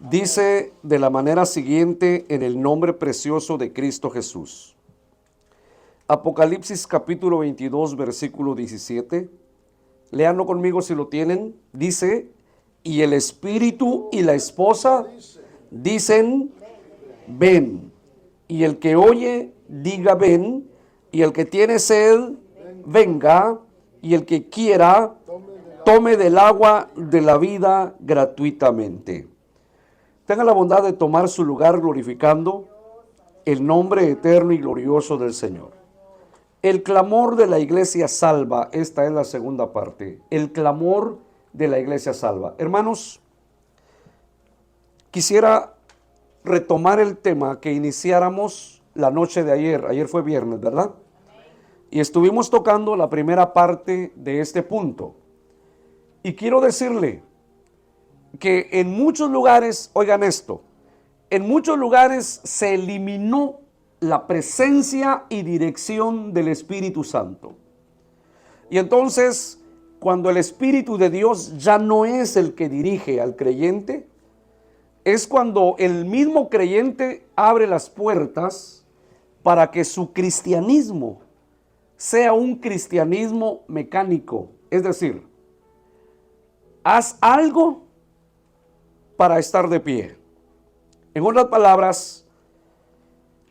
Dice de la manera siguiente en el nombre precioso de Cristo Jesús. Apocalipsis capítulo 22, versículo 17. Léanlo conmigo si lo tienen. Dice, y el espíritu y la esposa dicen, ven. Y el que oye, diga ven. Y el que tiene sed, venga. Y el que quiera, tome del agua de la vida gratuitamente. Tenga la bondad de tomar su lugar glorificando el nombre eterno y glorioso del Señor. El clamor de la iglesia salva, esta es la segunda parte. El clamor de la iglesia salva. Hermanos, quisiera retomar el tema que iniciáramos la noche de ayer. Ayer fue viernes, ¿verdad? Y estuvimos tocando la primera parte de este punto. Y quiero decirle que en muchos lugares, oigan esto, en muchos lugares se eliminó la presencia y dirección del Espíritu Santo. Y entonces, cuando el Espíritu de Dios ya no es el que dirige al creyente, es cuando el mismo creyente abre las puertas para que su cristianismo sea un cristianismo mecánico. Es decir, haz algo para estar de pie. En otras palabras,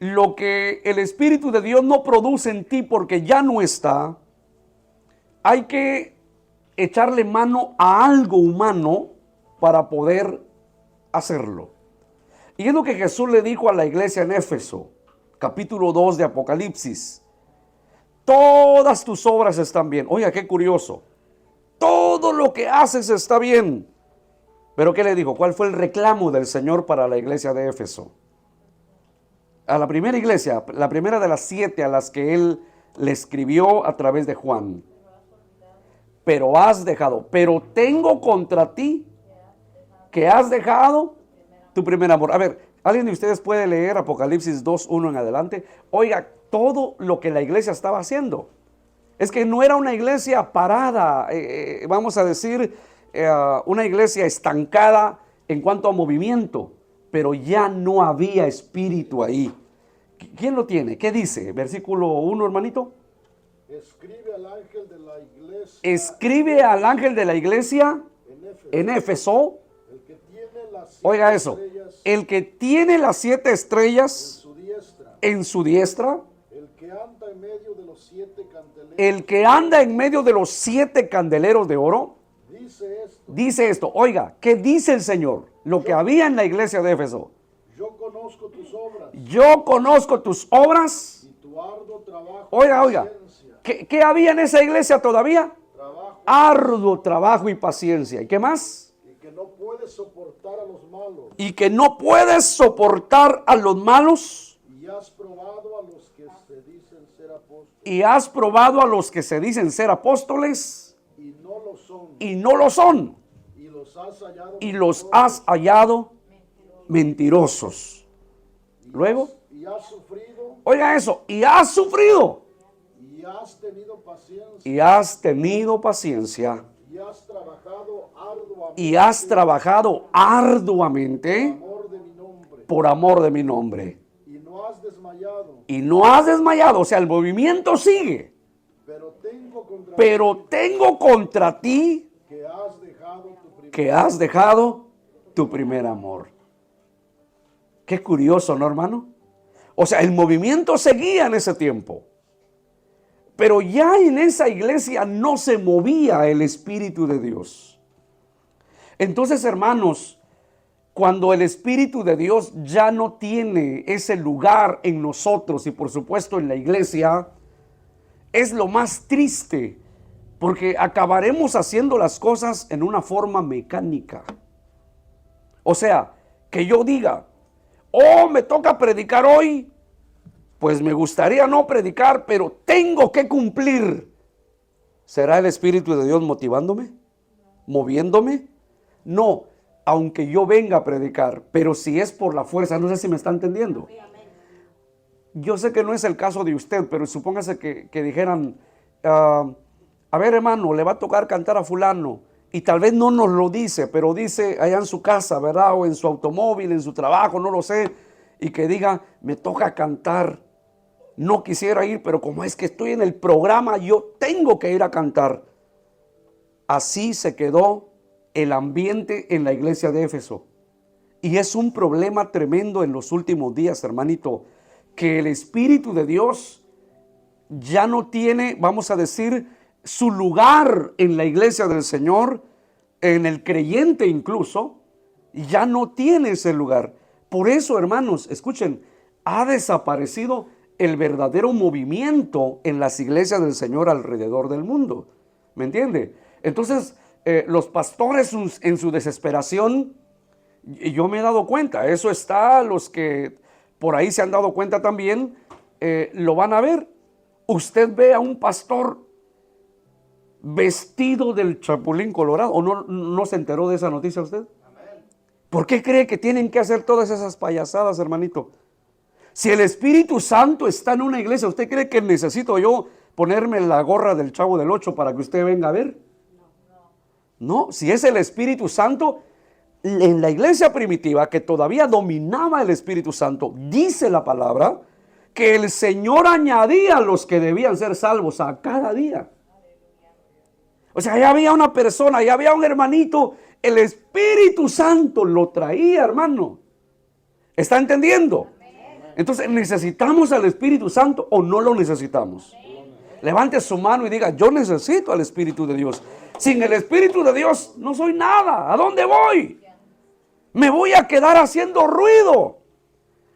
lo que el Espíritu de Dios no produce en ti porque ya no está, hay que echarle mano a algo humano para poder hacerlo. Y es lo que Jesús le dijo a la iglesia en Éfeso, capítulo 2 de Apocalipsis. Todas tus obras están bien. Oiga, qué curioso. Todo lo que haces está bien. Pero ¿qué le dijo? ¿Cuál fue el reclamo del Señor para la iglesia de Éfeso? A la primera iglesia, la primera de las 7 a las que Él le escribió a través de Juan. Pero has dejado, pero tengo contra ti que has dejado tu primer amor. A ver, ¿alguien de ustedes puede leer Apocalipsis 2:1 en adelante? Oiga, todo lo que la iglesia estaba haciendo. Es que no era una iglesia parada, vamos a decir, una iglesia estancada en cuanto a movimiento, pero ya no había espíritu ahí. ¿Quién lo tiene? ¿Qué dice? Versículo 1, hermanito. Escribe al ángel de la iglesia. Escribe al ángel de la iglesia en Éfeso. El que tiene las 7 Oiga eso. estrellas El que tiene las 7 en estrellas su diestra. en su diestra. El que anda en medio de los 7 candeleros. El que anda en medio de los 7 candeleros de oro. Dice esto. Oiga, ¿qué dice el Señor? Lo que había en la iglesia de Éfeso. Yo conozco tus obras. Yo conozco tus obras. Y tu arduo trabajo. Oiga. ¿Qué había en esa iglesia todavía? Trabajo. Arduo trabajo y paciencia. ¿Y qué más? Y que no puedes soportar a los malos. Y que no puedes soportar a los malos. Y has probado a los que se dicen ser apóstoles. Y has probado a los que se dicen ser apóstoles. Y no lo son. Y no lo son. Y los has hallado. Y los has hallado mentirosos. Luego. Y has sufrido. Oiga eso. Y has sufrido. Y has tenido paciencia. Y has tenido paciencia. Y has trabajado arduamente. Y has trabajado arduamente Por amor de mi nombre. por amor de mi nombre. Y no has desmayado. Y no has desmayado. O sea, el movimiento sigue. Pero tengo contra ti que has dejado tu primer amor. Qué curioso, ¿no, hermano? O sea, el movimiento seguía en ese tiempo. Pero ya en esa iglesia no se movía el Espíritu de Dios. Entonces, hermanos, cuando el Espíritu de Dios ya no tiene ese lugar en nosotros y por supuesto en la iglesia, es lo más triste, porque acabaremos haciendo las cosas en una forma mecánica. O sea, que yo diga, oh, me toca predicar hoy, pues me gustaría no predicar, pero tengo que cumplir. ¿Será el Espíritu de Dios motivándome? ¿Moviéndome? No, aunque yo venga a predicar, pero si es por la fuerza, no sé si me está entendiendo. Yo sé que no es el caso de usted, pero supóngase que dijeran, a ver, hermano, le va a tocar cantar a fulano, y tal vez no nos lo dice, pero dice allá en su casa, ¿verdad? O en su automóvil, en su trabajo, no lo sé, y que diga, me toca cantar, no quisiera ir, pero como es que estoy en el programa, yo tengo que ir a cantar. Así se quedó el ambiente en la iglesia de Éfeso. Y es un problema tremendo en los últimos días, hermanito, que el Espíritu de Dios ya no tiene, vamos a decir, su lugar en la iglesia del Señor, en el creyente incluso, ya no tiene ese lugar. Por eso, hermanos, escuchen, ha desaparecido el verdadero movimiento en las iglesias del Señor alrededor del mundo. ¿Me entiende? Entonces, los pastores en su desesperación, y yo me he dado cuenta, eso está, los que por ahí se han dado cuenta también, lo van a ver. Usted ve a un pastor vestido del Chapulín Colorado, ¿o no se enteró de esa noticia usted? ¿Por qué cree que tienen que hacer todas esas payasadas, hermanito? Si el Espíritu Santo está en una iglesia, ¿usted cree que necesito yo ponerme la gorra del Chavo del Ocho para que usted venga a ver? No, si es el Espíritu Santo, en la iglesia primitiva que todavía dominaba el Espíritu Santo, dice la palabra que el Señor añadía a los que debían ser salvos a cada día. O sea, ya había una persona, ya había un hermanito, el Espíritu Santo lo traía, hermano. ¿Está entendiendo? Entonces, ¿necesitamos al Espíritu Santo o no lo necesitamos? Levante su mano y diga, yo necesito al Espíritu de Dios. Sin el Espíritu de Dios no soy nada. ¿A dónde voy? Me voy a quedar haciendo ruido.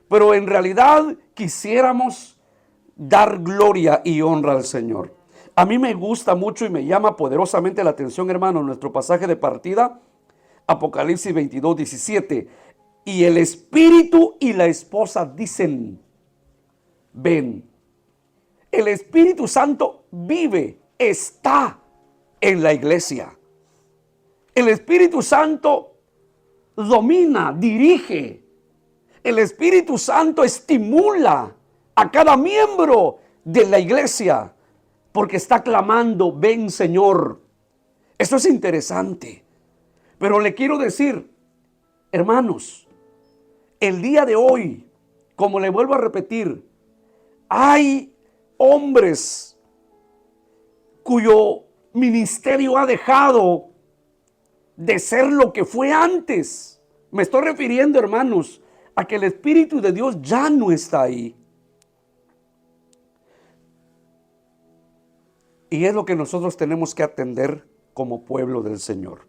Pero en realidad quisiéramos dar gloria y honra al Señor. A mí me gusta mucho y me llama poderosamente la atención, hermano, nuestro pasaje de partida, Apocalipsis 22, 17. Y el Espíritu y la esposa dicen, ven. El Espíritu Santo vive, está en la iglesia. El Espíritu Santo domina, dirige. El Espíritu Santo estimula a cada miembro de la iglesia porque está clamando, ven Señor. Eso es interesante. Pero le quiero decir, hermanos, el día de hoy, como le vuelvo a repetir, hay hombres cuyo ministerio ha dejado de ser lo que fue antes. Me estoy refiriendo, hermanos, a que el Espíritu de Dios ya no está ahí. Y es lo que nosotros tenemos que atender como pueblo del Señor.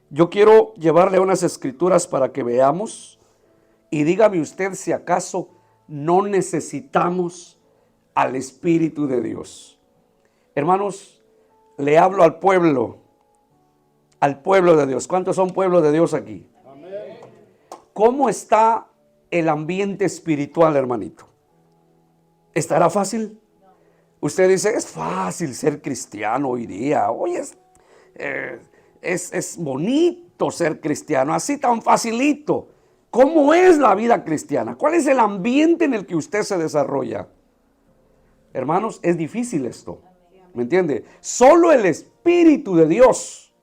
Yo quiero llevarle unas escrituras para que veamos y dígame usted si acaso no necesitamos al Espíritu de Dios. Hermanos, le hablo al pueblo de Dios. ¿Cuántos son pueblo de Dios aquí? Amén. ¿Cómo está el ambiente espiritual, hermanito? ¿Estará fácil? Usted dice, es fácil ser cristiano hoy día. Oye, es bonito ser cristiano, así tan facilito. ¿Cómo es la vida cristiana? ¿Cuál es el ambiente en el que usted se desarrolla? Hermanos, es difícil esto. ¿Me entiende? Solo el Espíritu de Dios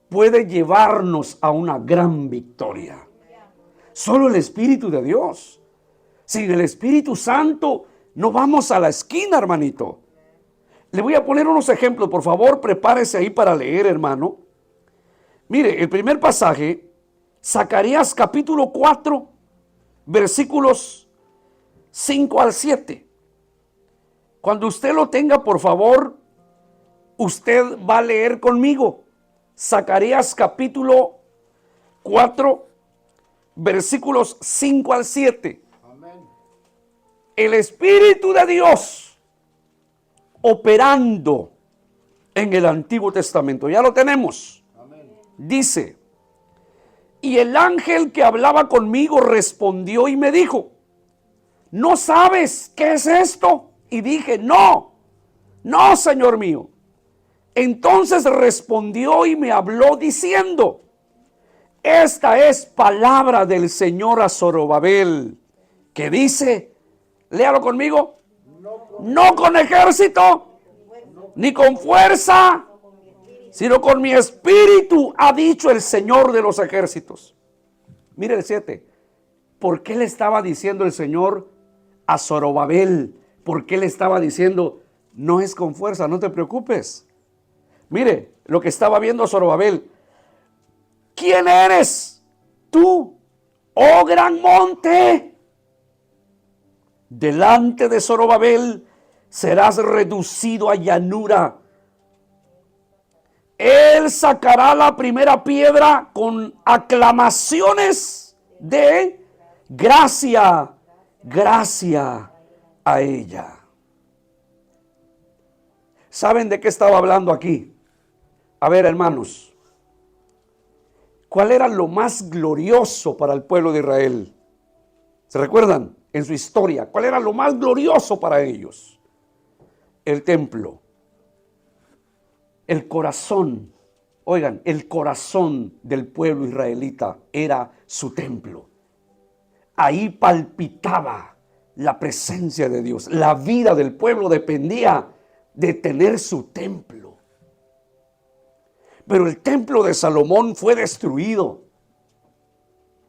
puede llevarnos a una gran victoria. Solo el Espíritu de Dios. Sin el Espíritu Santo no vamos a la esquina, hermanito. Le voy a poner unos ejemplos, por favor, prepárese ahí para leer, hermano. Mire, el primer pasaje, Zacarías capítulo 4, versículos 5 al 7. Cuando usted lo tenga, por favor, usted va a leer conmigo. Zacarías capítulo 4, versículos 5 al 7. Amén. El Espíritu de Dios operando en el Antiguo Testamento. Ya lo tenemos. Amén. Dice, y el ángel que hablaba conmigo respondió y me dijo, ¿no sabes qué es esto? Y dije, no, Señor mío. Entonces respondió y me habló diciendo, esta es palabra del Señor a Zorobabel, que dice, léalo conmigo, no con ejército, ni con fuerza, sino con mi espíritu, ha dicho el Señor de los ejércitos. Mire el 7. ¿Por qué le estaba diciendo el Señor a Zorobabel? ¿Por qué le estaba diciendo, no es con fuerza, no te preocupes? Mire lo que estaba viendo Zorobabel. ¿Quién eres tú, oh gran monte? Delante de Zorobabel serás reducido a llanura. Él sacará la primera piedra con aclamaciones de gracia, gracia a ella. ¿Saben de qué estaba hablando aquí? A ver, hermanos, ¿cuál era lo más glorioso para el pueblo de Israel? ¿Se recuerdan? En su historia, ¿cuál era lo más glorioso para ellos? El templo. El corazón, oigan, el corazón del pueblo israelita era su templo. Ahí palpitaba la presencia de Dios. La vida del pueblo dependía de tener su templo. Pero el templo de Salomón fue destruido.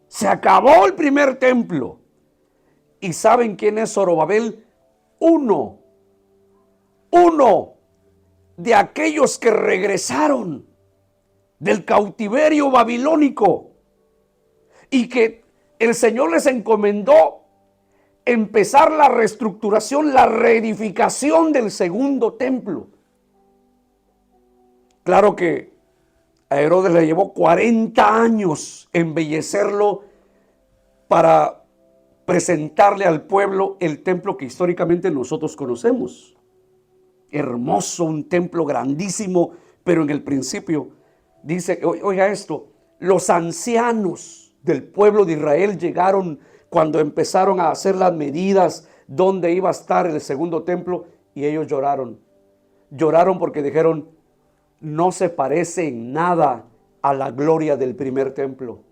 Se acabó el primer templo. ¿Y saben quién es Zorobabel? Uno de aquellos que regresaron del cautiverio babilónico y que el Señor les encomendó empezar la reestructuración, la reedificación del segundo templo. Claro que a Herodes le llevó 40 años embellecerlo para presentarle al pueblo el templo que históricamente nosotros conocemos. Hermoso, un templo grandísimo, pero en el principio dice, oiga esto, los ancianos del pueblo de Israel llegaron cuando empezaron a hacer las medidas donde iba a estar el segundo templo y ellos lloraron. Lloraron porque dijeron, no se parece en nada a la gloria del primer templo.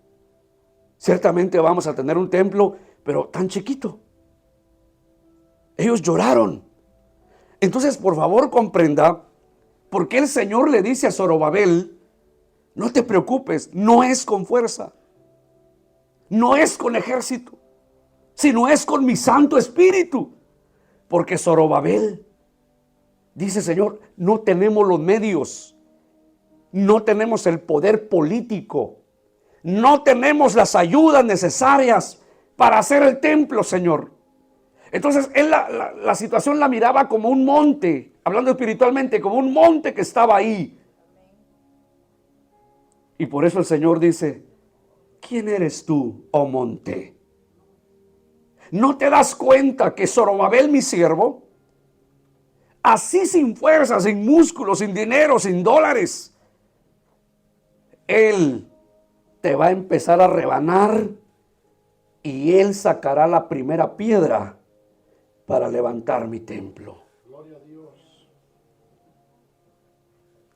Ciertamente vamos a tener un templo, pero tan chiquito. Ellos lloraron. Entonces, por favor, comprenda por qué el Señor le dice a Zorobabel, no te preocupes, no es con fuerza, no es con ejército, sino es con mi Santo Espíritu. Porque Zorobabel, dice Señor, no tenemos los medios, no tenemos el poder político, no tenemos las ayudas necesarias para hacer el templo, Señor. Entonces él la situación la miraba como un monte, hablando espiritualmente, como un monte que estaba ahí. Y por eso el Señor dice, ¿quién eres tú, oh monte? ¿No te das cuenta que Zorobabel, mi siervo, así sin fuerza, sin músculo, sin dinero, sin dólares, él te va a empezar a rebanar y él sacará la primera piedra para levantar mi templo? Gloria a Dios.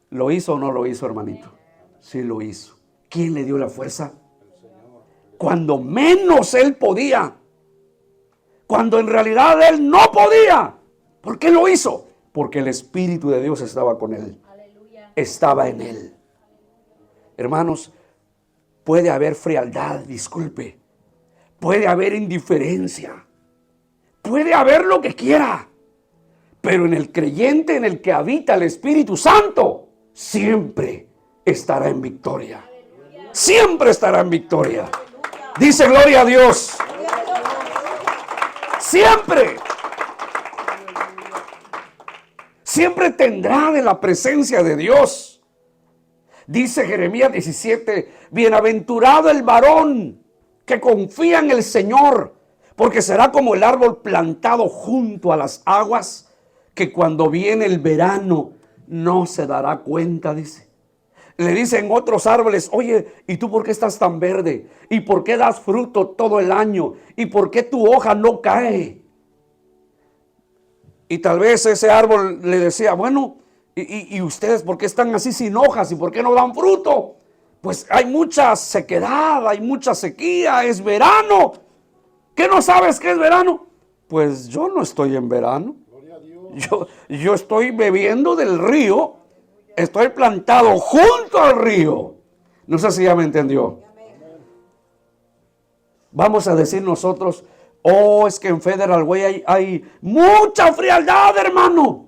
¿Lo hizo o no lo hizo, hermanito? Sí lo hizo. ¿Quién le dio la fuerza? El Señor. Cuando menos él podía. Cuando en realidad él no podía. ¿Por qué lo hizo? Porque el Espíritu de Dios estaba con él. Estaba en él. Hermanos, puede haber frialdad, disculpe. Puede haber indiferencia. Puede haber lo que quiera, pero en el creyente en el que habita el Espíritu Santo, siempre estará en victoria. Siempre estará en victoria. Dice gloria a Dios. Siempre. Siempre tendrá de la presencia de Dios. Dice Jeremías 17, bienaventurado el varón que confía en el Señor, porque será como el árbol plantado junto a las aguas, que cuando viene el verano no se dará cuenta, dice. Le dicen otros árboles, oye, ¿y tú por qué estás tan verde? ¿Y por qué das fruto todo el año? ¿Y por qué tu hoja no cae? Y tal vez ese árbol le decía, bueno, ¿y ustedes por qué están así sin hojas? ¿Y por qué no dan fruto? Pues hay mucha sequedad, hay mucha sequía, es verano. ¿Qué no sabes qué es verano? Pues yo no estoy en verano. Gloria a Dios. Yo estoy bebiendo del río Estoy plantado junto al río. No sé si ya me entendió. Vamos a decir nosotros, oh, es que en Federal Way hay mucha frialdad, hermano.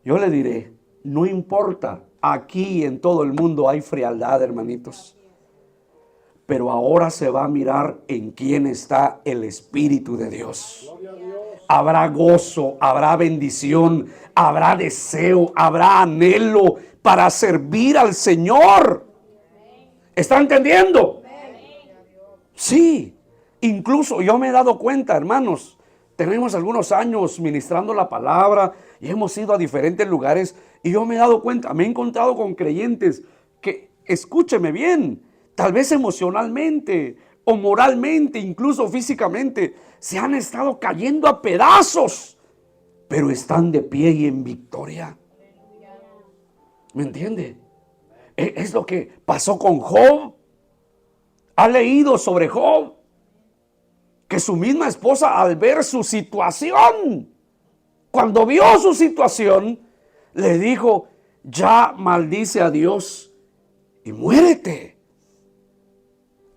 Yo le diré, no importa, aquí en todo el mundo hay frialdad, hermanitos. Pero ahora se va a mirar en quién está el Espíritu de Dios. Habrá gozo, habrá bendición, habrá deseo, habrá anhelo para servir al Señor. ¿Está entendiendo? Sí, incluso yo me he dado cuenta, hermanos, tenemos algunos años ministrando la palabra y hemos ido a diferentes lugares y yo me he dado cuenta, me he encontrado con creyentes que, escúcheme bien, tal vez emocionalmente o moralmente, incluso físicamente, se han estado cayendo a pedazos, pero están de pie y en victoria. ¿Me entiende? Es lo que pasó con Job. ¿Ha leído sobre Job? Que su misma esposa, al ver su situación, cuando vio su situación, le dijo, ya maldice a Dios y muérete.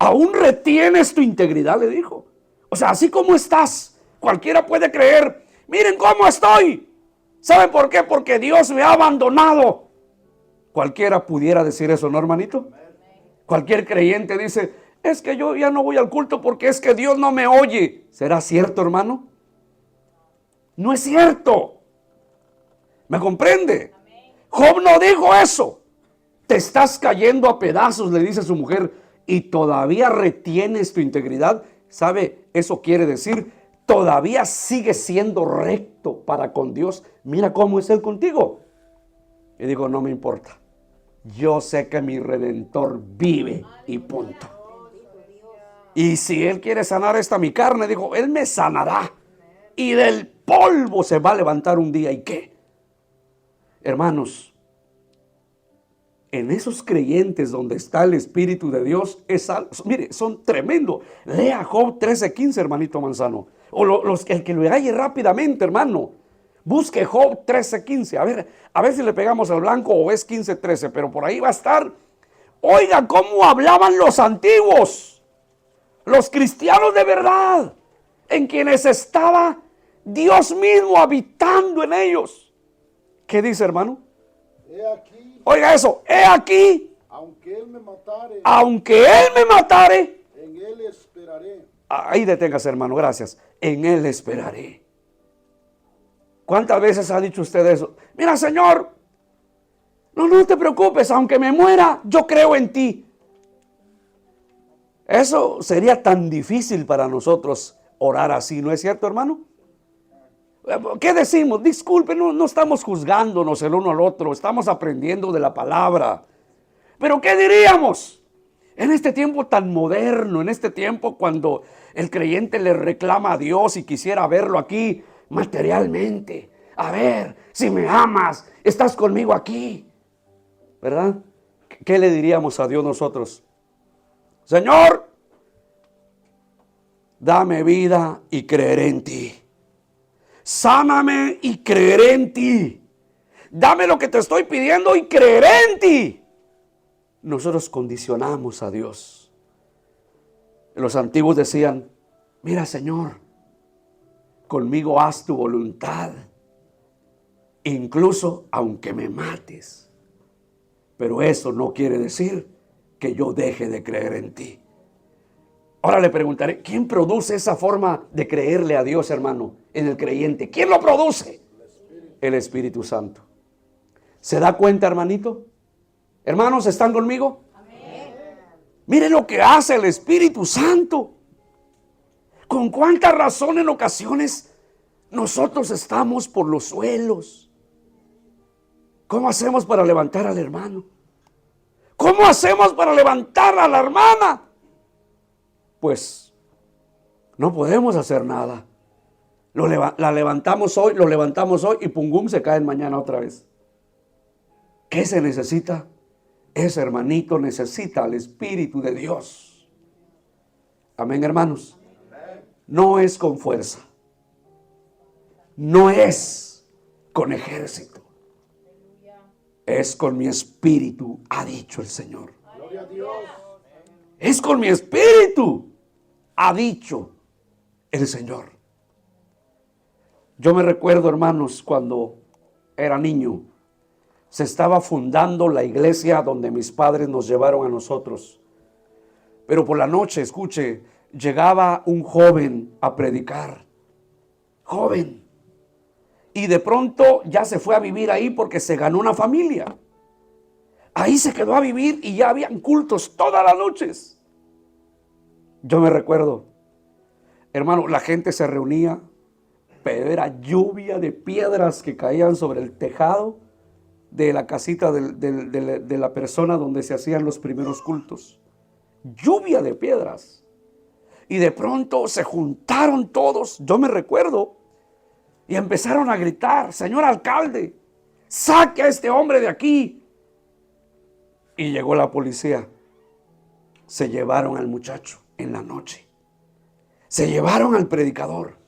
Aún retienes tu integridad, le dijo. O sea, así como estás, cualquiera puede creer, miren cómo estoy. ¿Saben por qué? Porque Dios me ha abandonado. Cualquiera pudiera decir eso, ¿no, hermanito? Cualquier creyente dice, es que yo ya no voy al culto porque es que Dios no me oye. ¿Será cierto, hermano? No es cierto. ¿Me comprende? Job no dijo eso. Te estás cayendo a pedazos, le dice su mujer, y todavía retienes tu integridad. ¿Sabe? Eso quiere decir, todavía sigues siendo recto para con Dios. Mira cómo es Él contigo. Y digo, no me importa. Yo sé que mi Redentor vive y punto. Y si Él quiere sanar esta mi carne, dijo, Él me sanará. Y del polvo se va a levantar un día. ¿Y qué? Hermanos, en esos creyentes donde está el Espíritu de Dios, mire, son tremendos. Lea Job 13:15, hermanito Manzano. O el que lo halle rápidamente, hermano. Busque Job 13:15. A ver si le pegamos al blanco o es 15:13, pero por ahí va a estar. Oiga cómo hablaban los antiguos. Los cristianos de verdad, en quienes estaba Dios mismo habitando en ellos. ¿Qué dice, hermano? He aquí, Oiga eso, he aquí, aunque Él me matare, en Él esperaré. ahí deténgase, hermano, gracias. En Él esperaré. ¿Cuántas veces ha dicho usted eso? Mira, Señor, no te preocupes, aunque me muera, yo creo en ti. Eso sería tan difícil para nosotros orar así, ¿no es cierto, hermano? ¿Qué decimos? Disculpe, no estamos juzgándonos el uno al otro, estamos aprendiendo de la palabra. Pero ¿qué diríamos? En este tiempo tan moderno, en este tiempo cuando el creyente le reclama a Dios y quisiera verlo aquí materialmente. A ver, si me amas, estás conmigo aquí. ¿Verdad? ¿Qué le diríamos a Dios nosotros? Señor, dame vida y creeré en ti. Sáname y creeré en ti. Dame lo que te estoy pidiendo y creeré en ti. Nosotros condicionamos a Dios. Los antiguos decían, mira, Señor, conmigo haz tu voluntad, incluso aunque me mates. Pero eso no quiere decir que yo deje de creer en ti. Ahora le preguntaré, ¿quién produce esa forma de creerle a Dios, hermano, en el creyente? ¿Quién lo produce? El Espíritu Santo. ¿Se da cuenta, hermanito? Hermanos, ¿están conmigo? Amén. Miren lo que hace el Espíritu Santo. Con cuánta razón en ocasiones nosotros estamos por los suelos. ¿Cómo hacemos para levantar al hermano? ¿Cómo hacemos para levantar a la hermana? Pues no podemos hacer nada. La levantamos hoy, lo levantamos hoy y pungum, se caen mañana otra vez. ¿Qué se necesita? Ese hermanito necesita al Espíritu de Dios. Amén, hermanos. No es con fuerza. No es con ejército. Es con mi espíritu, ha dicho el Señor. Gloria a Dios. Es con mi espíritu, ha dicho el Señor. Yo me recuerdo, hermanos, cuando era niño, se estaba fundando la iglesia donde mis padres nos llevaron a nosotros. Pero por la noche, escuche, llegaba un joven a predicar. Joven. Y de pronto ya se fue a vivir ahí porque se ganó una familia. Ahí se quedó a vivir y ya habían cultos todas las noches. Yo me recuerdo, hermano, la gente se reunía, pero era lluvia de piedras que caían sobre el tejado de la casita de la persona donde se hacían los primeros cultos. Lluvia de piedras. Y de pronto se juntaron todos, yo me recuerdo, y empezaron a gritar: señor alcalde, saque a este hombre de aquí. Y llegó la policía. Se llevaron al muchacho en la noche. Se llevaron al predicador.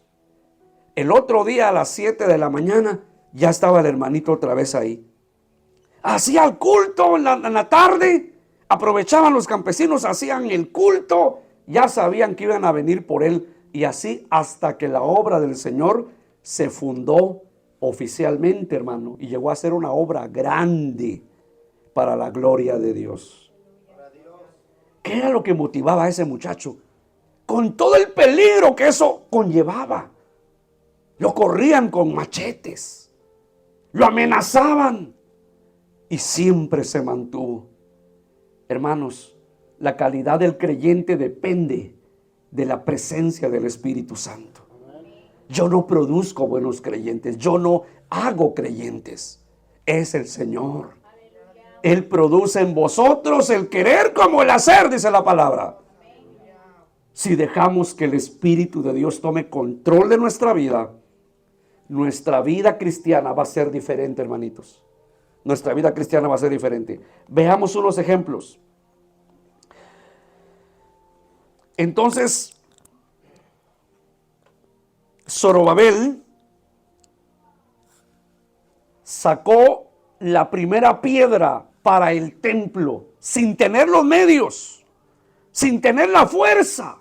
El otro día a las 7 de la mañana ya estaba el hermanito otra vez ahí. Hacía el culto en la tarde. Aprovechaban los campesinos, hacían el culto. Ya sabían que iban a venir por él. Y así hasta que la obra del Señor se fundó oficialmente, hermano. Y llegó a ser una obra grande para la gloria de Dios. ¿Qué era lo que motivaba a ese muchacho? Con todo el peligro que eso conllevaba. Lo corrían con machetes. Lo amenazaban. Y siempre se mantuvo. Hermanos, la calidad del creyente depende de la presencia del Espíritu Santo. Yo no produzco buenos creyentes. Yo no hago creyentes. Es el Señor. Él produce en vosotros el querer como el hacer, dice la palabra. Si dejamos que el Espíritu de Dios tome control de nuestra vida cristiana va a ser diferente, hermanitos. Nuestra vida cristiana va a ser diferente. Veamos unos ejemplos. Entonces, Zorobabel sacó la primera piedra para el templo sin tener los medios, sin tener la fuerza.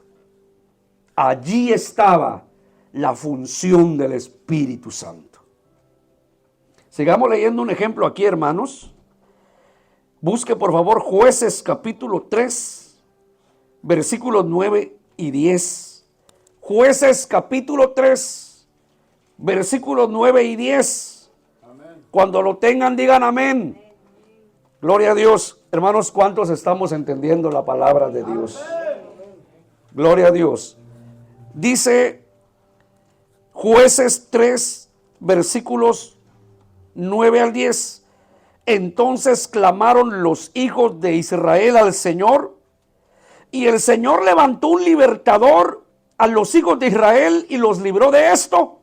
Allí estaba la función del Espíritu Santo. Sigamos leyendo un ejemplo aquí, hermanos. Busque por favor Jueces capítulo 3, versículos 9 y 10. Jueces capítulo 3, versículos 9 y 10. Amén. Cuando lo tengan, digan amén. Gloria a Dios. Hermanos, ¿cuántos estamos entendiendo la palabra de Dios? Gloria a Dios. Dice Jueces 3, versículos 9 al 10. Entonces clamaron los hijos de Israel al Señor, y el Señor levantó un libertador a los hijos de Israel y los libró de esto.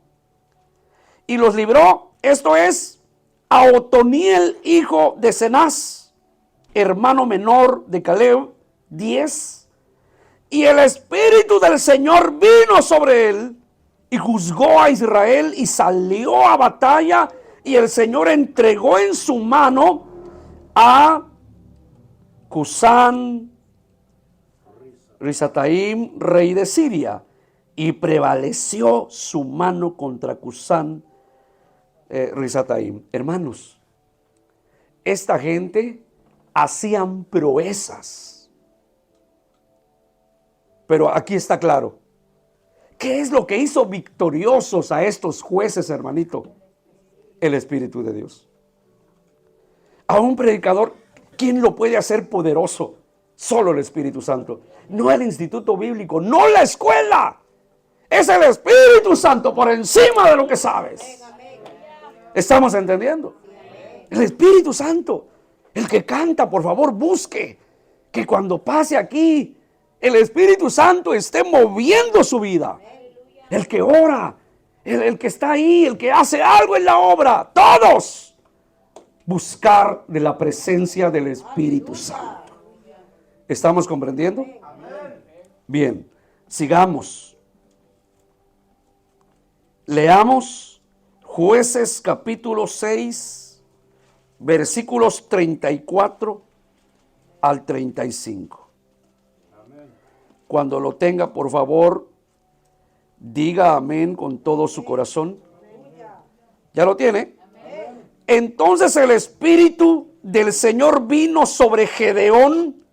Y los libró, esto es, a Otoniel, hijo de Cenaz, hermano menor de Caleb, 10. Y el Espíritu del Señor vino sobre él y juzgó a Israel y salió a batalla, y el Señor entregó en su mano a Cusán Risataim, rey de Siria, y prevaleció su mano contra Cusán Risataim. Hermanos, esta gente hacían proezas. Pero aquí está claro. ¿Qué es lo que hizo victoriosos a estos jueces, hermanito? El Espíritu de Dios. A un predicador, ¿quién lo puede hacer poderoso? Solo el Espíritu Santo. No el instituto bíblico, no la escuela. Es el Espíritu Santo por encima de lo que sabes. ¿Estamos entendiendo? El Espíritu Santo. El que canta, por favor, busque que cuando pase aquí, el Espíritu Santo esté moviendo su vida. El que ora, el que está ahí, el que hace algo en la obra. Todos buscar de la presencia del Espíritu Santo. ¿Estamos comprendiendo? Bien, sigamos. Leamos Jueces capítulo 6, versículos 34 al 35. Cuando lo tenga, por favor, diga amén con todo su corazón. ¿Ya lo tiene? Entonces el Espíritu del Señor vino sobre Gedeón,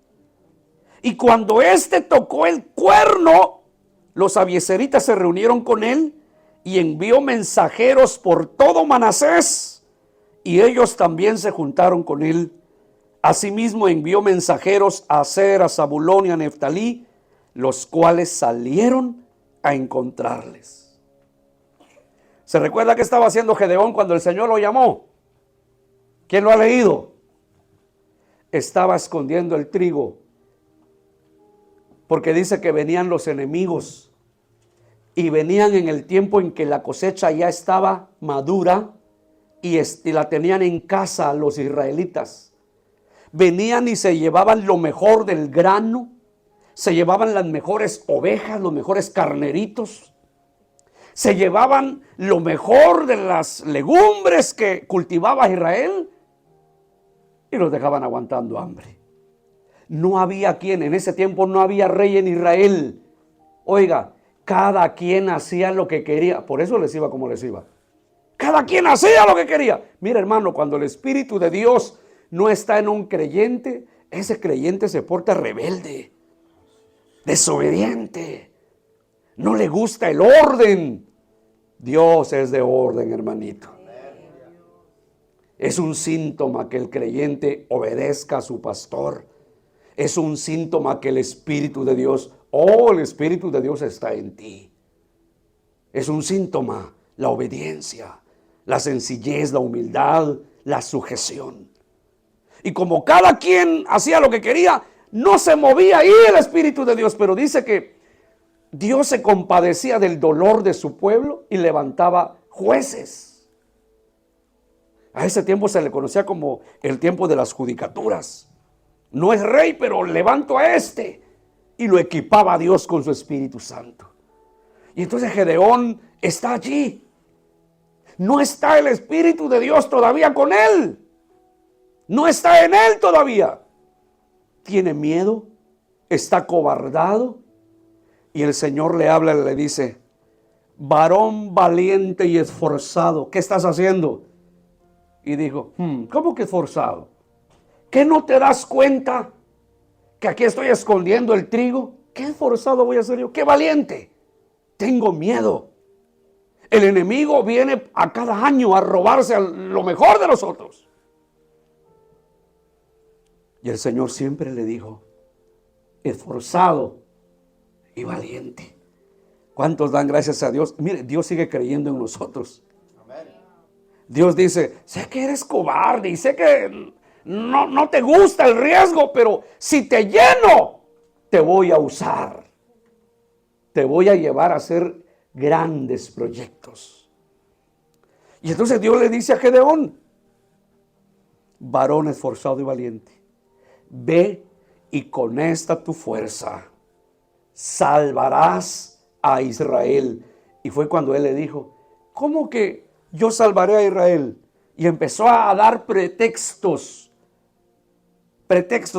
y cuando éste tocó el cuerno, los abiezeritas se reunieron con él y envió mensajeros por todo Manasés, y ellos también se juntaron con él. Asimismo envió mensajeros a Aser, a Zabulón y a Neftalí, los cuales salieron a encontrarles. ¿Se recuerda qué estaba haciendo Gedeón cuando el Señor lo llamó? ¿Quién lo ha leído? Estaba escondiendo el trigo, porque dice que venían los enemigos y venían en el tiempo en que la cosecha ya estaba madura y la tenían en casa los israelitas. Venían y se llevaban lo mejor del grano, se llevaban las mejores ovejas, los mejores carneritos, se llevaban lo mejor de las legumbres que cultivaba Israel y los dejaban aguantando hambre. No había quien, en ese tiempo no había rey en Israel. Oiga, cada quien hacía lo que quería, por eso les iba como les iba. Cada quien hacía lo que quería. Mira, hermano, cuando el Espíritu de Dios no está en un creyente, ese creyente se porta rebelde, desobediente, no le gusta el orden. Dios es de orden, hermanito. Es un síntoma que el creyente obedezca a su pastor. Es un síntoma que el Espíritu de Dios, el Espíritu de Dios está en ti. Es un síntoma, la obediencia, la sencillez, la humildad, la sujeción. Y como cada quien hacía lo que quería, no se movía ahí el Espíritu de Dios, pero dice que Dios se compadecía del dolor de su pueblo y levantaba jueces. A ese tiempo se le conocía como el tiempo de las judicaturas. No es rey, pero levanto a este. Y lo equipaba a Dios con su Espíritu Santo. Y entonces Gedeón está allí. No está el Espíritu de Dios todavía con él. No está en él todavía. Tiene miedo, está acobardado. Y el Señor le habla y le dice: varón valiente y esforzado, ¿qué estás haciendo? Y dijo: ¿cómo que esforzado? ¿Qué no te das cuenta que aquí estoy escondiendo el trigo? ¿Qué esforzado voy a ser yo? ¡Qué valiente! Tengo miedo. El enemigo viene a cada año a robarse lo mejor de nosotros. Y el Señor siempre le dijo: esforzado y valiente. ¿Cuántos dan gracias a Dios? Mire, Dios sigue creyendo en nosotros. Dios dice: sé que eres cobarde y sé que no te gusta el riesgo, pero si te lleno, te voy a usar. Te voy a llevar a hacer grandes proyectos. Y entonces Dios le dice a Gedeón: varón esforzado y valiente, ve y con esta tu fuerza salvarás a Israel. Y fue cuando él le dijo: ¿cómo que yo salvaré a Israel? Y empezó a dar pretextos,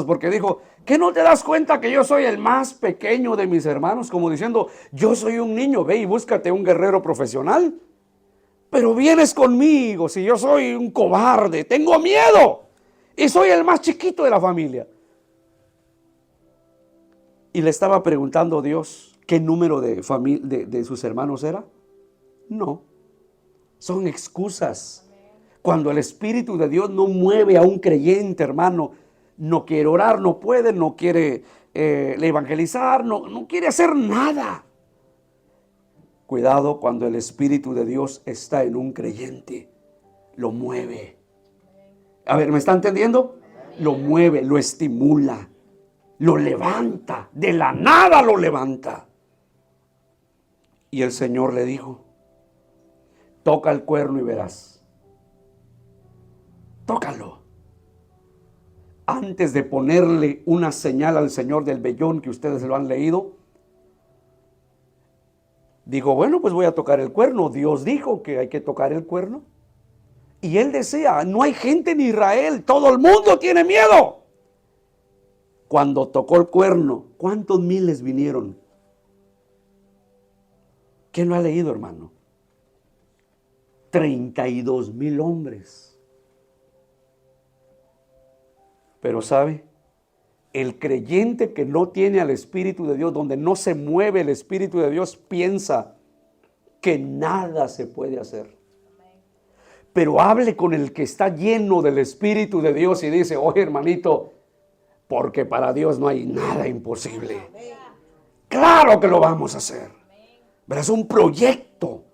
porque dijo: ¿qué no te das cuenta que yo soy el más pequeño de mis hermanos? Como diciendo: yo soy un niño, ve y búscate un guerrero profesional. Pero vienes conmigo si yo soy un cobarde, tengo miedo y soy el más chiquito de la familia. Y le estaba preguntando a Dios qué número de sus hermanos era. No, son excusas. Cuando el Espíritu de Dios no mueve a un creyente, hermano, no quiere orar, no puede, no quiere evangelizar, no quiere hacer nada. Cuidado cuando el Espíritu de Dios está en un creyente, lo mueve. A ver, ¿me está entendiendo? Lo mueve, lo estimula, lo levanta, de la nada lo levanta. Y el Señor le dijo: toca el cuerno y verás. Tócalo. Antes de ponerle una señal al Señor del vellón, que ustedes lo han leído, dijo: bueno, pues voy a tocar el cuerno. Dios dijo que hay que tocar el cuerno. Y él decía, no hay gente en Israel, todo el mundo tiene miedo. Cuando tocó el cuerno, ¿cuántos miles vinieron? ¿Quién lo ha leído, hermano? 32,000 hombres. Pero ¿sabe? El creyente que no tiene al Espíritu de Dios, donde no se mueve el Espíritu de Dios, piensa que nada se puede hacer. Pero hable con el que está lleno del Espíritu de Dios y dice, oye, hermanito, porque para Dios no hay nada imposible. Claro que lo vamos a hacer. Pero es un proyecto.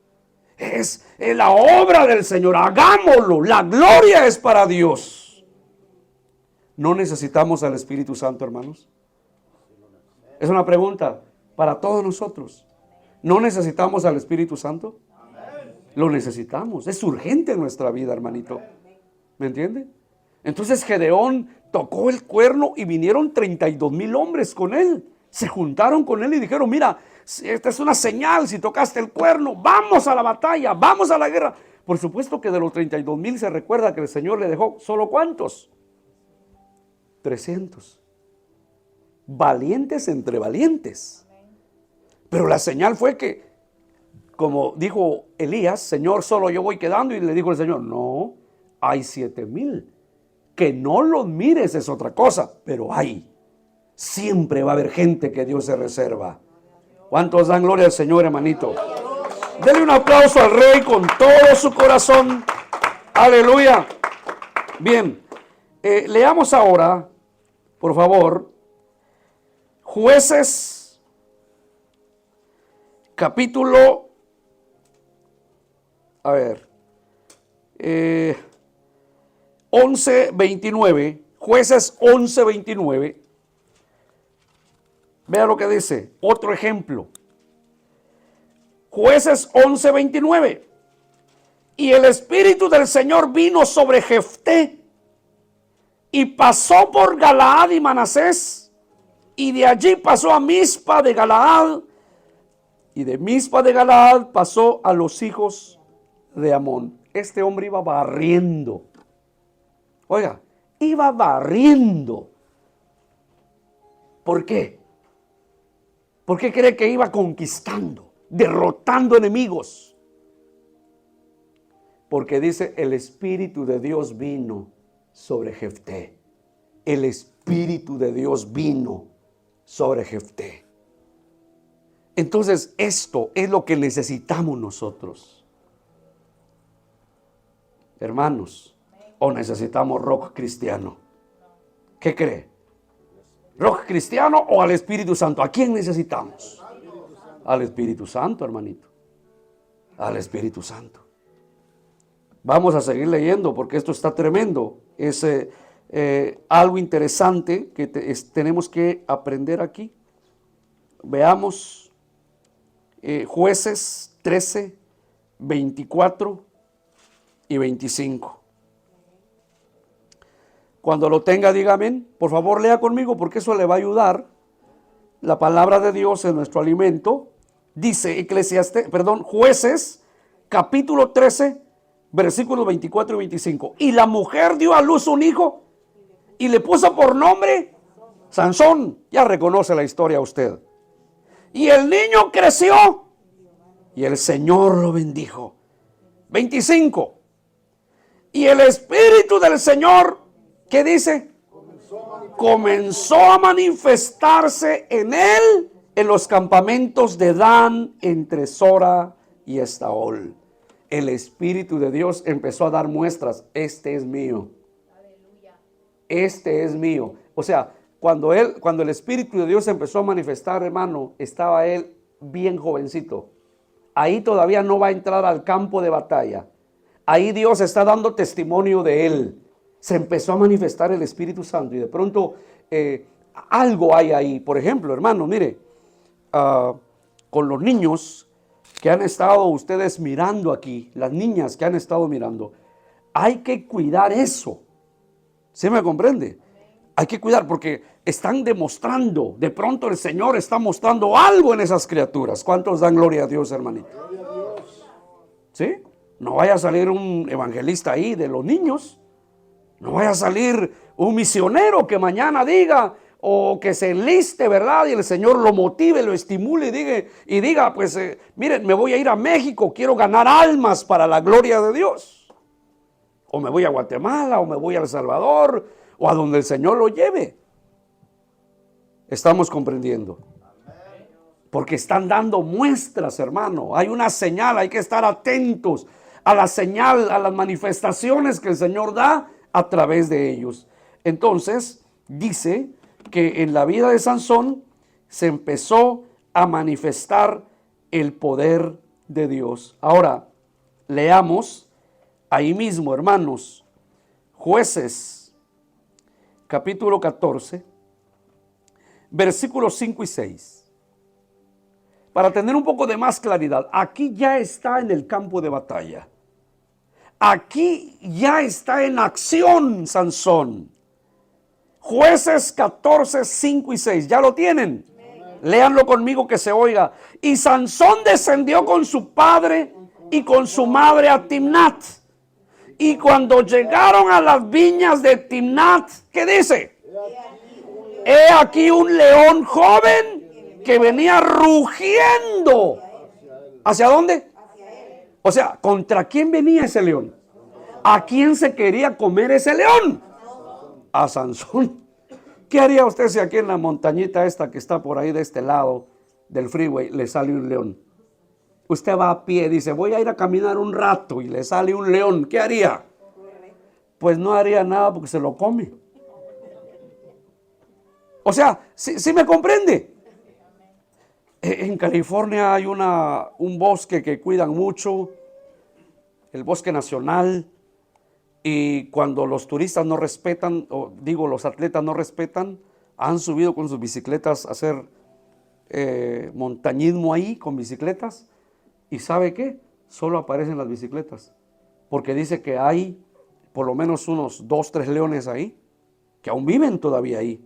Es la obra del Señor. Hagámoslo. La gloria es para Dios. ¿No necesitamos al Espíritu Santo, hermanos? Es una pregunta para todos nosotros. ¿No necesitamos al Espíritu Santo? Lo necesitamos. Es urgente en nuestra vida, hermanito. ¿Me entiende? Entonces Gedeón tocó el cuerno y vinieron 32,000 hombres con él. Se juntaron con él y dijeron, mira, esta es una señal, si tocaste el cuerno, vamos a la batalla, vamos a la guerra. Por supuesto que de los 32,000 se recuerda que el Señor le dejó solo ¿cuántos? 300. Valientes entre valientes. Pero la señal fue que, como dijo Elías, Señor, solo yo voy quedando. Y le dijo el Señor, no, hay 7,000. Que no los mires es otra cosa, pero hay. Siempre va a haber gente que Dios se reserva. ¿Cuántos dan gloria al Señor, hermanito? Denle un aplauso al Rey con todo su corazón. Aleluya. Bien, leamos ahora, por favor, Jueces, capítulo, 11:29, Jueces 11:29. Vea lo que dice, otro ejemplo. Jueces 11:29. Y el Espíritu del Señor vino sobre Jefté y pasó por Galaad y Manasés, y de allí pasó a Mizpa de Galaad, y de Mizpa de Galaad pasó a los hijos de Amón. Este hombre iba barriendo. Oiga, iba barriendo. ¿Por qué? ¿Por qué cree que iba conquistando, derrotando enemigos? Porque dice, el Espíritu de Dios vino sobre Jefté. El Espíritu de Dios vino sobre Jefté. Entonces, esto es lo que necesitamos nosotros. Hermanos, ¿o necesitamos rock cristiano? ¿Qué cree? ¿Rock cristiano o al Espíritu Santo? ¿A quién necesitamos? Al Espíritu Santo, hermanito. Al Espíritu Santo. Vamos a seguir leyendo porque esto está tremendo. Es algo interesante que tenemos que aprender aquí. Veamos Jueces 13, 24 y 25. Cuando lo tenga, diga amén. Por favor, lea conmigo porque eso le va a ayudar. La palabra de Dios es nuestro alimento. Dice Jueces, capítulo 13, versículos 24 y 25. Y la mujer dio a luz un hijo y le puso por nombre Sansón. Ya reconoce la historia usted. Y el niño creció y el Señor lo bendijo. 25. Y el Espíritu del Señor, ¿qué dice? Comenzó a manifestarse en él en los campamentos de Dan, entre Sora y Estaol. El Espíritu de Dios empezó a dar muestras. Este es mío. Este es mío. O sea, cuando el Espíritu de Dios empezó a manifestar, hermano, estaba él bien jovencito. Ahí todavía no va a entrar al campo de batalla. Ahí Dios está dando testimonio de él. Se empezó a manifestar el Espíritu Santo y de pronto algo hay ahí. Por ejemplo, hermano, mire, con los niños que han estado ustedes mirando aquí, las niñas que han estado mirando, hay que cuidar eso. ¿Sí me comprende? Hay que cuidar porque están demostrando, de pronto el Señor está mostrando algo en esas criaturas. ¿Cuántos dan gloria a Dios, hermanito? ¿Sí? No vaya a salir un evangelista ahí de los niños. No vaya a salir un misionero que mañana diga o que se enliste, ¿verdad? Y el Señor lo motive, lo estimule y diga, pues miren, me voy a ir a México, quiero ganar almas para la gloria de Dios. O me voy a Guatemala, o me voy a El Salvador, o a donde el Señor lo lleve. Estamos comprendiendo. Porque están dando muestras, hermano. Hay una señal, hay que estar atentos a la señal, a las manifestaciones que el Señor da a través de ellos. Entonces, dice que en la vida de Sansón se empezó a manifestar el poder de Dios. Ahora, leamos ahí mismo, hermanos, Jueces, capítulo 14, versículos 5 y 6. Para tener un poco de más claridad, aquí ya está en el campo de batalla. Aquí ya está en acción Sansón. Jueces 14, 5 y 6. ¿Ya lo tienen? Léanlo conmigo que se oiga. Y Sansón descendió con su padre y con su madre a Timnat. Y cuando llegaron a las viñas de Timnat, ¿qué dice? He aquí un león joven que venía rugiendo. ¿Hacia dónde? O sea, ¿contra quién venía ese león? ¿A quién se quería comer ese león? A Sansón. ¿Qué haría usted si aquí en la montañita esta que está por ahí de este lado del freeway le sale un león? Usted va a pie, dice, voy a ir a caminar un rato y le sale un león. ¿Qué haría? Pues no haría nada porque se lo come. O sea, ¿sí me comprende? En California hay un bosque que cuidan mucho, el bosque nacional, y cuando los turistas no respetan, o digo los atletas no respetan, han subido con sus bicicletas a hacer montañismo ahí con bicicletas, y ¿sabe qué? Solo aparecen las bicicletas, porque dice que hay por lo menos unos 2, 3 leones ahí, que aún viven todavía ahí.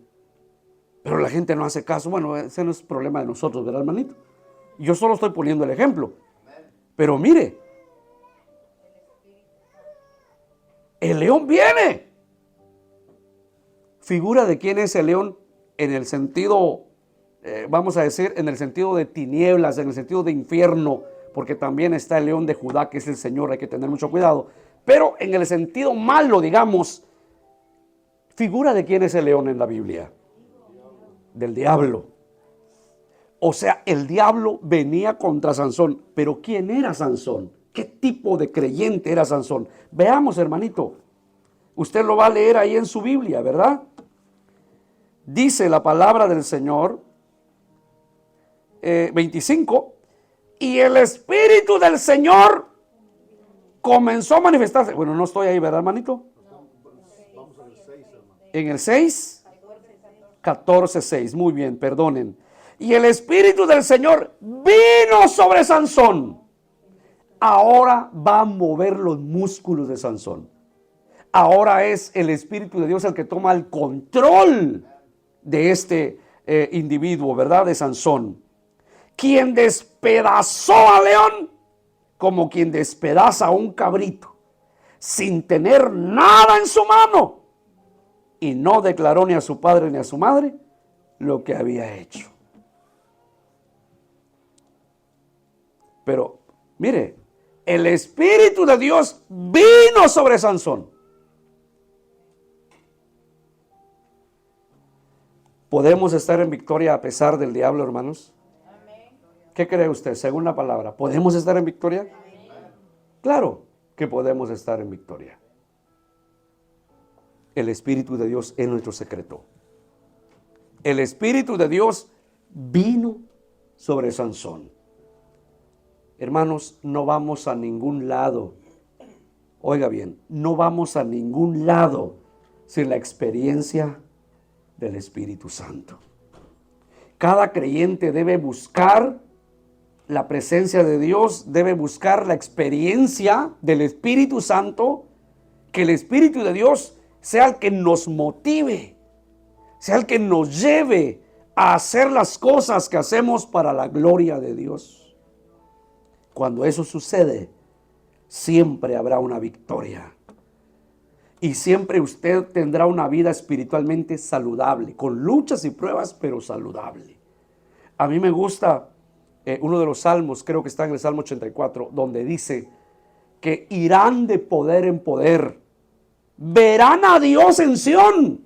Pero la gente no hace caso. Bueno, ese no es problema de nosotros, ¿verdad, hermanito? Yo solo estoy poniendo el ejemplo. Pero mire, el león viene. Figura de quién es el león en el sentido, vamos a decir, en el sentido de tinieblas, en el sentido de infierno, porque también está el león de Judá, que es el Señor, hay que tener mucho cuidado. Pero en el sentido malo, digamos, figura de quién es el león en la Biblia. Del diablo. O sea, el diablo venía contra Sansón. Pero ¿quién era Sansón? ¿Qué tipo de creyente era Sansón? Veamos, hermanito. Usted lo va a leer ahí en su Biblia, ¿verdad? Dice la palabra del Señor, 25, y el Espíritu del Señor comenzó a manifestarse. Bueno, no estoy ahí, ¿verdad, hermanito? Vamos al 6, hermano. En el 6. 14:6, muy bien, perdonen. Y el Espíritu del Señor vino sobre Sansón. Ahora va a mover los músculos de Sansón. Ahora es el Espíritu de Dios el que toma el control de este individuo, ¿verdad? De Sansón. Quien despedazó al león como quien despedaza a un cabrito, sin tener nada en su mano. Y no declaró ni a su padre ni a su madre lo que había hecho. Pero, mire, el Espíritu de Dios vino sobre Sansón. ¿Podemos estar en victoria a pesar del diablo, hermanos? ¿Qué cree usted, según la palabra? ¿Podemos estar en victoria? Claro que podemos estar en victoria. El Espíritu de Dios es nuestro secreto. El Espíritu de Dios vino sobre Sansón. Hermanos, no vamos a ningún lado. Oiga bien, no vamos a ningún lado sin la experiencia del Espíritu Santo. Cada creyente debe buscar la presencia de Dios, debe buscar la experiencia del Espíritu Santo, que el Espíritu de Dios sea el que nos motive, sea el que nos lleve a hacer las cosas que hacemos para la gloria de Dios. Cuando eso sucede, siempre habrá una victoria. Y siempre usted tendrá una vida espiritualmente saludable, con luchas y pruebas, pero saludable. A mí me gusta uno de los salmos, creo que está en el Salmo 84, donde dice que irán de poder en poder, verán a Dios en Sión.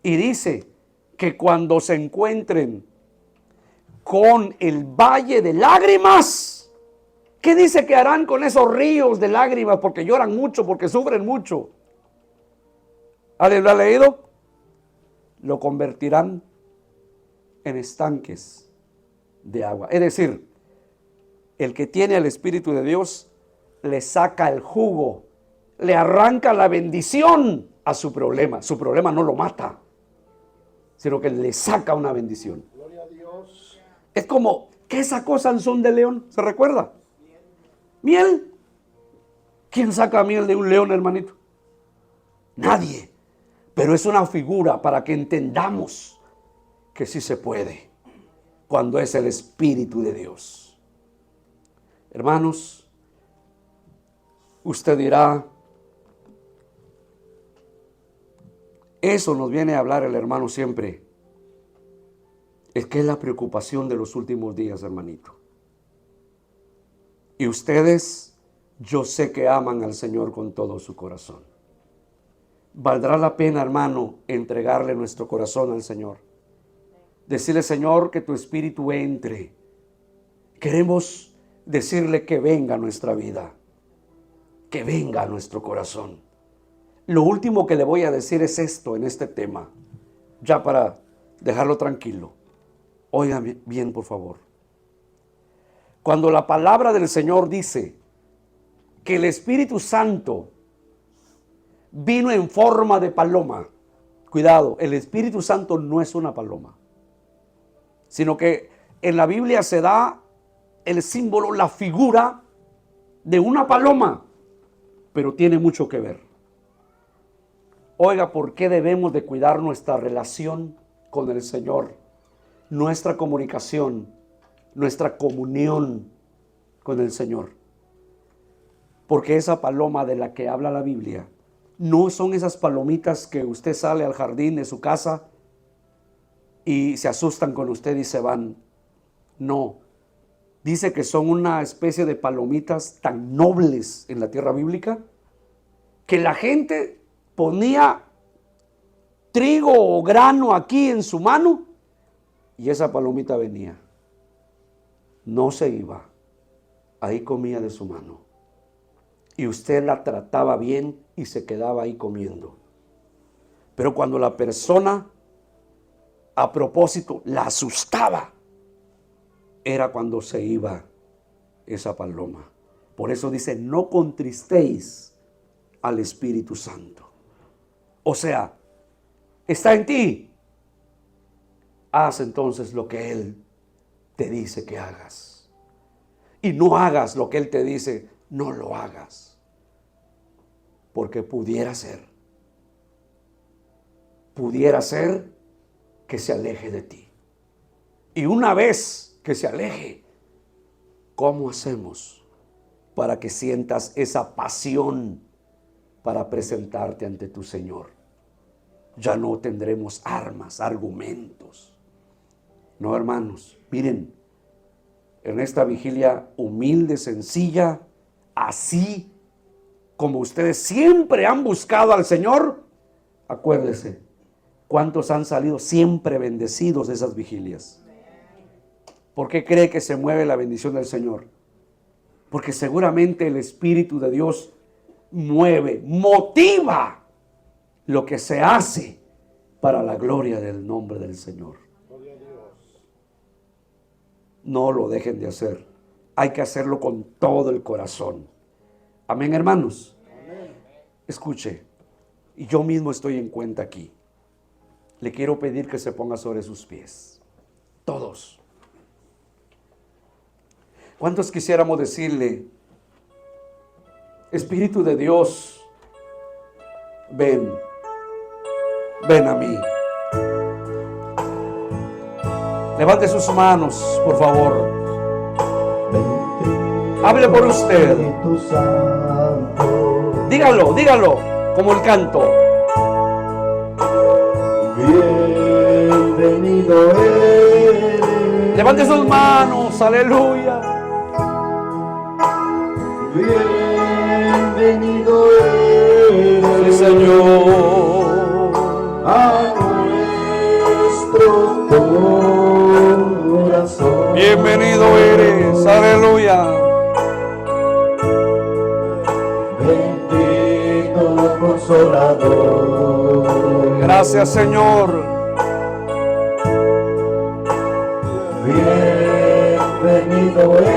Y dice que cuando se encuentren con el valle de lágrimas, ¿qué dice que harán con esos ríos de lágrimas? Porque lloran mucho, porque sufren mucho. ¿Alguien lo ha leído? Lo convertirán en estanques de agua. Es decir, el que tiene el Espíritu de Dios le saca el jugo, le arranca la bendición a su problema. Su problema no lo mata, sino que le saca una bendición. Gloria a Dios. Es como, ¿qué sacó Sansón de león? ¿Se recuerda? Miel. ¿Quién saca miel de un león, hermanito? Nadie. Pero es una figura para que entendamos que sí se puede cuando es el Espíritu de Dios. Hermanos, usted dirá, eso nos viene a hablar el hermano siempre. Es que es la preocupación de los últimos días, hermanito. Y ustedes, yo sé que aman al Señor con todo su corazón. Valdrá la pena, hermano, entregarle nuestro corazón al Señor. Decirle, Señor, que tu Espíritu entre. Queremos decirle que venga a nuestra vida, que venga a nuestro corazón. Lo último que le voy a decir es esto en este tema, ya para dejarlo tranquilo. Oigan bien, por favor. Cuando la palabra del Señor dice que el Espíritu Santo vino en forma de paloma, cuidado, el Espíritu Santo no es una paloma, sino que en la Biblia se da el símbolo, la figura de una paloma, pero tiene mucho que ver. Oiga, ¿por qué debemos de cuidar nuestra relación con el Señor? Nuestra comunicación, nuestra comunión con el Señor. Porque esa paloma de la que habla la Biblia no son esas palomitas que usted sale al jardín de su casa y se asustan con usted y se van. No. Dice que son una especie de palomitas tan nobles en la tierra bíblica que la gente ponía trigo o grano aquí en su mano y esa palomita venía. No se iba. Ahí comía de su mano. Y usted la trataba bien y se quedaba ahí comiendo. Pero cuando la persona a propósito la asustaba, era cuando se iba esa paloma. Por eso dice, no contristéis al Espíritu Santo. O sea, está en ti. Haz entonces lo que Él te dice que hagas. Y no hagas lo que Él te dice, no lo hagas. Porque pudiera ser que se aleje de ti. Y una vez que se aleje, ¿cómo hacemos para que sientas esa pasión para presentarte ante tu Señor? Ya no tendremos armas, argumentos. No, hermanos, miren, en esta vigilia humilde, sencilla, así como ustedes siempre han buscado al Señor, acuérdese, ¿cuántos han salido siempre bendecidos de esas vigilias? ¿Por qué cree que se mueve la bendición del Señor? Porque seguramente el Espíritu de Dios mueve, motiva lo que se hace para la gloria del nombre del Señor. No lo dejen de hacer. Hay que hacerlo con todo el corazón. Amén, hermanos. Amén. Escuche, y yo mismo estoy en cuenta aquí. Le quiero pedir que se ponga sobre sus pies. Todos. ¿Cuántos quisiéramos decirle, Espíritu de Dios, ven, ven a mí? Levante sus manos, por favor. Hable por usted. Espíritu Santo. Dígalo, dígalo, como el canto. Bienvenido eres. Levante sus manos, aleluya. Bienvenido eres. Sí, Señor. A nuestro corazón. Bienvenido eres, aleluya. Bendito Consolador. Gracias, Señor. Bienvenido eres.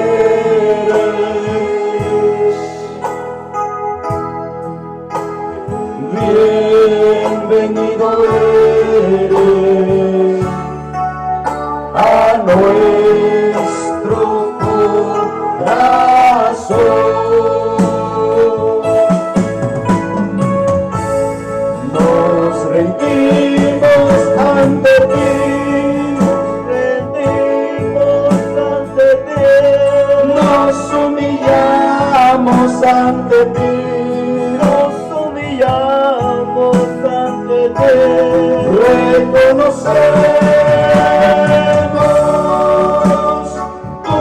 Bienvenido eres a nuestro corazón. Nos rendimos ante ti, nos humillamos ante ti, reconocemos tu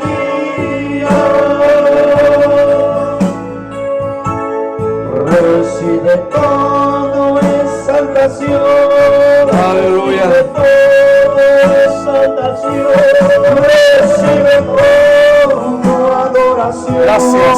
soberanía. Recibe todo exaltación, Aleluya. recibe todo exaltación, recibe todo adoración. Gracias.